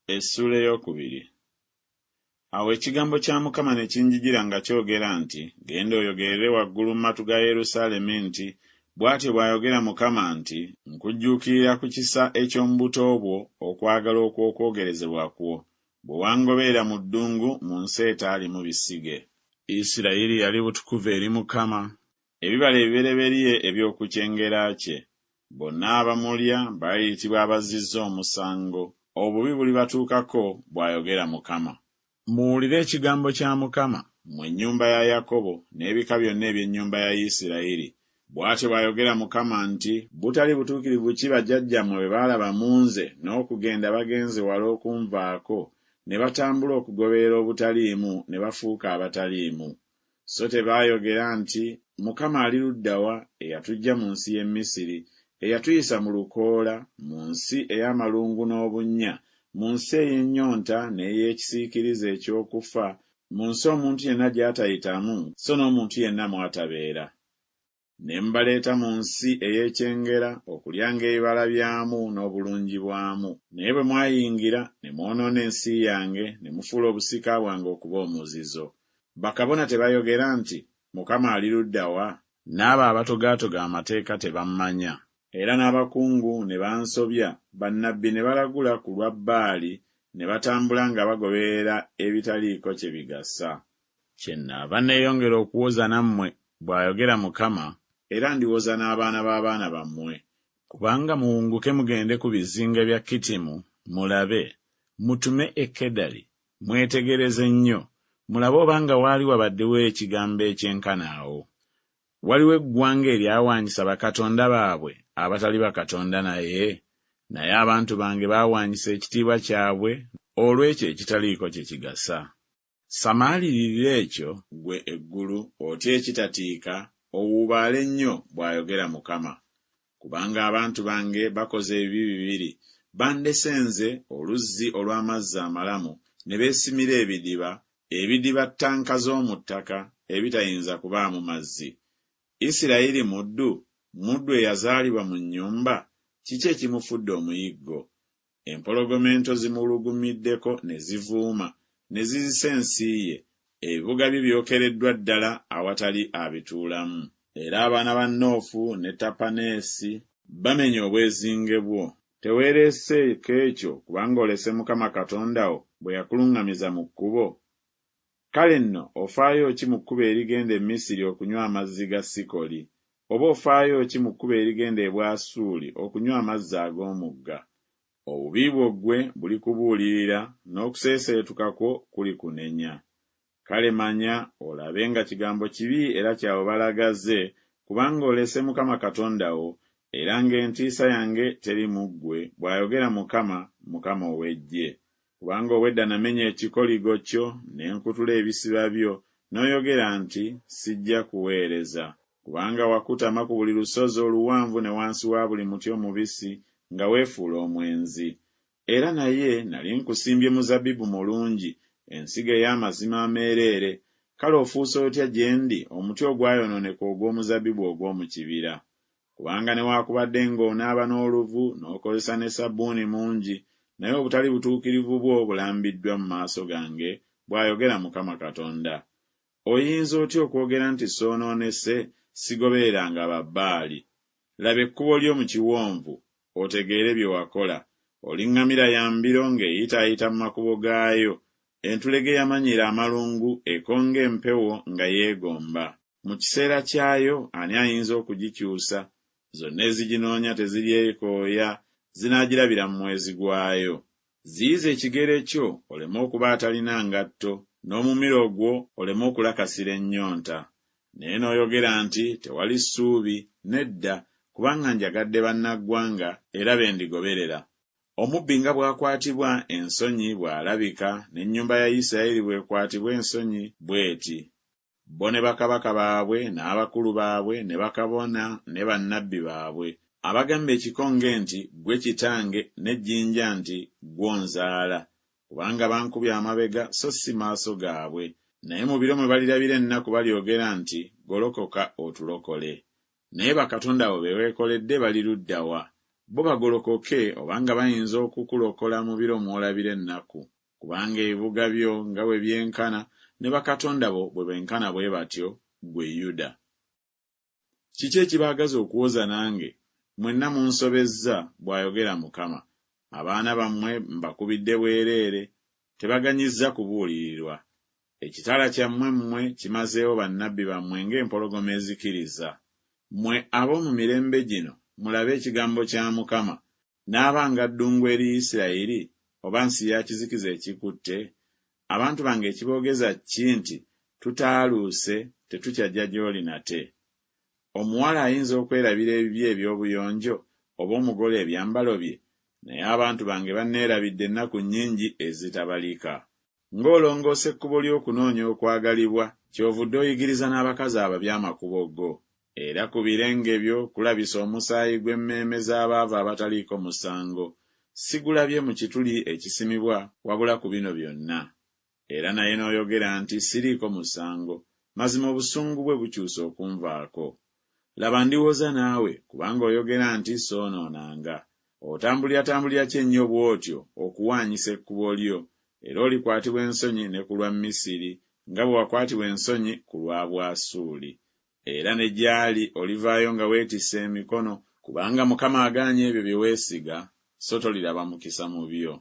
Essula eyokubiri. Awo ekigambo kya Mukama ne kinjijira nga kyogera nti, genda oyogerere waggulu mu matu ga Yerusaalemi nti, bw'atyo bw'ayogera Mukama nti, nkujjuukirira ku kisa eky'omu buto bwo okwagala okw'okwogerezebwa kwo, bwe wangoberera mu ddungu mu nsi etaalimu bisige. Isirayiri yali butukuvu eri Mukama, ebibala ebibereberye eby'okukyengera kye. Bonna abamulya baliyitibwa abazizza omusango, obubi bulibatuukako, bw'ayogera Mukama. Muwulire ekigambo kya Mukama, mmwe ennyumba ya Yakobo n'ebika byonna eby'ennyumba ya Isirayiri. Bw'atyo bw'ayogera Mukama nti, butali butuukirivu ki bajjajjammwe bwe baalaba mu nze n'okugenda bagenze wala okunvaako, ne batambula okugoberera obutaliimu ne bafuuka abataliimu. So tebaayogera nti, Mukama ali ludda wa, eyatuggya mu nsi y'e Misiri, eyatuyisa mu lukoola, mu nsi ey'amalungu n'obunnya, mu nsi ey'ennyonta n'ey'ekisiikirize eky'okufa, mu nsi omuntu yenna gy'atayitamu, so n'omuntu yenna mw'atabeera. Ne mbaleeta mu nsi ey'ekyengera okulyanga ebibala byamu n'obulungi bwamu. Naye bwe mwayingira ne mwonoona ensi yange, ne mufuula obusika bwange okuba omuzizo. Bakabona tebayogera nti, Mukama ali ludda wa? N'abo abatogaatoga amateeka tebammanya. Era n'abakungu ne bansobya, bannabbi ne balagula ku lwa Baali, ne batambula nga bagoberera ebitaliiko kye bigasa. Kyennaava neeyongera okuwoza nammwe, bw'ayogera Mukama, era ndiwoza n'abaana b'abaana bammwe. Kubanga muwunguke mugende ku bizinga bya Kittimu, mulabe, mutume e Kedali, mwetegereze nnyo, mulabe obanga waali wabaddewo ekigambo ekyenkana awo. Waliwo eggwanga eryawanyisa bakatonda baabwe abatali bakatonda naye abantu bange baawanyisa ekitiibwa kyabwe olw'ekyo ekitaliiko kye kigasa. Samaalirira ekyo, ggwe eggulu, otya ekitatiika, owuubaale nnyo, bw'ayogera Mukama. Kubanga abantu bange bakoze ebibi bibiri, bandese nze oluzzi olw'amazzi amalamu, ne beesimira ebidiba ttanka z'omu ttaka ebitayinza kubaamu mazzi. Isirayiri muddu eyazaalibwa mu nnyumba, kiki ekimufudde omuyiggo? Empologomento zimulugumiddeko ne zivuuma, ne zizisa ensi ye, ebibuga bye byokereddwa ddala awatali abituulamu. Era abaana ba Noofu ne Tapaneesi bamenye obwezinge bwo. Teweereseeko ekyo kubanga olese Mukama Katonda wo bwe yakuluŋŋamiza mu kkubo? Kale nno ofaayo ki mu kkubo erigenda e Misiri okunywa amazzi ga Sikoli? Oba ofaayo ki mu kkubo erigenda e Bwasuuli okunywa amazzi ag'omugga? Obubi bwo ggwe buli kubuulirira, n'okuseeseetuka kwo kuli kunenya. Kale manya olabe nga kigambo kibi era kya bubalagaze, kubanga olese Mukama Katonda wo, era ng'entiisa yange teri mu ggwe, bw'ayogera Mukama, Mukama ow'Eggye. Kubanga obwedda namenya ekikoligo kyo, ne nkutula ebisiba byo, n'oyogera nti, sijja kuweereza. Kubanga wakutama ku buli lusozi oluwanvu ne wansi wa buli muti omubisi, nga weefuula omwenzi. Era naye nali nkusimbye muzabbibu mulungi, ensigo ey'amazima ameereere. Kale ofuuse otya gye ndi, omuti ogwayonooneka ogw'omuzabbibu ogw'omu kibira? Kubanga newaakubadde ng'onaaba n'oluvu n'okozesa ne sabbuuni mungi, naye obutali butuukirivu bwo bulambiddwa mu maaso gange, bw'ayogera Mukama Katonda. Oyinza otya okwogera nti soonoonese, sigobereranga Babbaali? Laba ekkubo ly'omu kiwonvu, otegeere bye wakola. Oliŋŋamira ya mbiro ng'eyitaayita mu makubo gaayo, entulege yamanyira amalungu ekonga empewo nga yeegomba. Mu kiseera kyayo ani ayinza okugikyusa? Zonna eziginoonya teziryeekooya, zinaagirabira mu mwezi gwayo. Ziyiza ekigere kyo oleme okuba atalina ngatto, n'omumiro gwo oleme okulakasira ennyonta. Naye n'oyogera nti tewali ssuubi, nedda, kubanga njagadde bannaggwanga era be ndigoberera. Omubbi nga bw'akwatibwa ensonyi bw'alabika, n'ennyumba ya Isirayiri bw'ekwatibwa ensonyi bw'eti. Bo ne bakabaka baabwe, n'abakulu baabwe, ne bakabona, ne bannabbi baabwe, abagamba ekikonge nti ggwe kitange, n'ejjinja nti ggwe onzaala. Kubanga bankubye amabega so si maaso gaabwe. Naye mu biro mwe balirabira ennaku balyogera nti, golokoka otulokole. Naye bakatonda bo be weekoledde bali ludda wa? bo bagolokoke obanga bayinza okukulokola mu biro mw'olabira ennaku, kubanga ebibuga byo nga bwe byenkana ne bakatonda bo bwe benkana bwe batyo, ggwe Yuda. Kiki ekibaagaza okuwoza nange? Mwenna munsobezza, bw'ayogera Mukama. Abaana bammwe mbakubidde bwereere, tebaganyizza kubuulirirwa. Ekitala kyammwe mmwe kimazeewo bannabbi bammwe ng'empologoma ezikiriza. Mmwe ab'omu mirembe gino mulabe ekigambo kya Mukama, n'aba nga ddungu eri Isirayiri, oba nsi ya kizikiza ekikutte? Abantu bange ekiboogeza ki nti, tutaaluuse, tetukyajja gy'oli nate. Omuwala ayinza okwerabira ebibi eby'obuyonjo, oba omugole ebyambalo bye, naye abantu bange banneerabidde ennaku nnyingi ezitabalika. Ng'olongoosa ekkubo ly'okunoonya okwagalibwa, kyovudde oyigiriza n'abakazi ababi amakubo go. Era ku birenge byo kulabisa omusaayi gw'emmeeme z'abaavu abataliiko musango. Sigulabye mu kituli ekisimibwa wabula ku bino byonna. Era naye n'oyogera nti siriiko musango, mazima obusungu bwe bukyusa okunvaako. Laba ndiwoza naawe, kubanga oyogera nti soonoonanga. Otambulya kyennyo bw'otyo okuwaanyisa ekkubo lyo, era olikwatibwa ensonyi ne ku lwa Misiri, nga bwe wakwatibwa ensonyi ku lwa Bwasuli. Era ne gy'ali olivaayo nga weetisse emikono, kubanga Mukama agaanye ebyo bye weesiga, so toliraba mukisa mu byo.